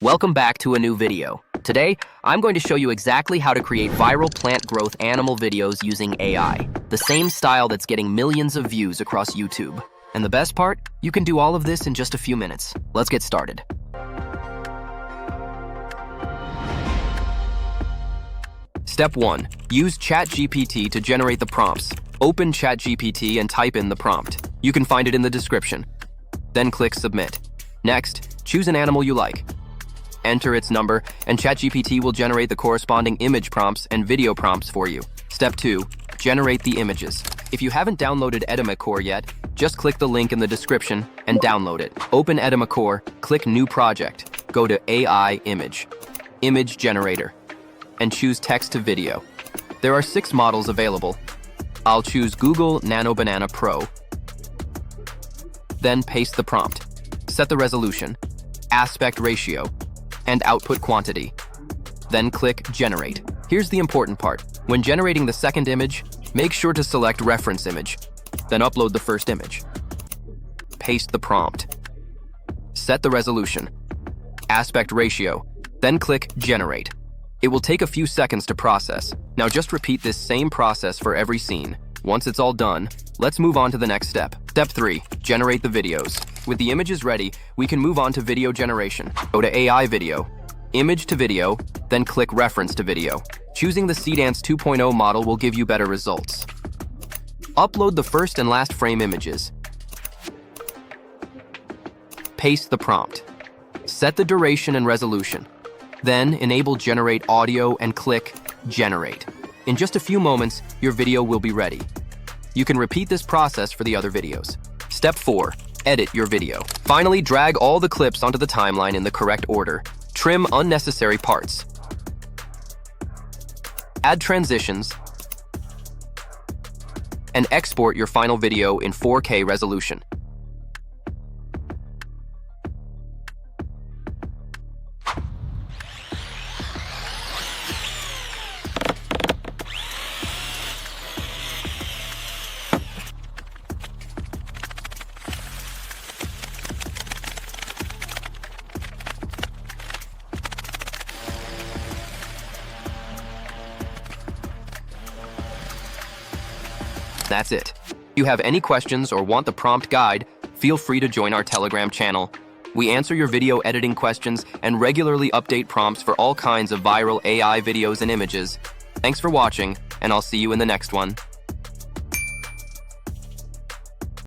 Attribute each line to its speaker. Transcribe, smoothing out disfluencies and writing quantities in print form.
Speaker 1: Welcome back to a new video. Today, I'm going to show you exactly how to create viral plant growth animal videos using AI, the same style that's getting millions of views across YouTube. And the best part, you can do all of this in just a few minutes. Let's get started. Step 1. Use ChatGPT to generate the prompts. Open ChatGPT and type in the prompt. You can find it in the description. Then click Submit. Next, choose an animal you like. Enter its number, and ChatGPT will generate the corresponding image prompts and video prompts for you. Step 2. Generate the images. If you haven't downloaded Edimakor yet, just click the link in the description and download it. Open Edimakor, click New Project, go to AI Image, Image Generator, and choose Text to Video. There are 6 models available. I'll choose Google Nano Banana Pro. Then paste the prompt. Set the resolution, aspect ratio, and output quantity. Then click Generate. Here's the important part. When generating the second image, make sure to select Reference Image. Then upload the first image. Paste the prompt. Set the resolution, aspect ratio, then click Generate. It will take a few seconds to process. Now just repeat this same process for every scene. Once it's all done, let's move on to the next step. Step 3. Generate the videos. With the images ready, we can move on to video generation. Go to AI Video, Image to Video, then click Reference to Video. Choosing the Cdance 2.0 model will give you better results. Upload the first and last frame images. Paste the prompt. Set the duration and resolution. Then enable Generate Audio and click Generate. In just a few moments, your video will be ready. You can repeat this process for the other videos. Step 4. Edit your video. Finally, drag all the clips onto the timeline in the correct order. Trim unnecessary parts. Add transitions. And export your final video in 4K resolution. That's it. If you have any questions or want the prompt guide, feel free to join our Telegram channel. We answer your video editing questions and regularly update prompts for all kinds of viral AI videos and images. Thanks for watching, and I'll see you in the next one.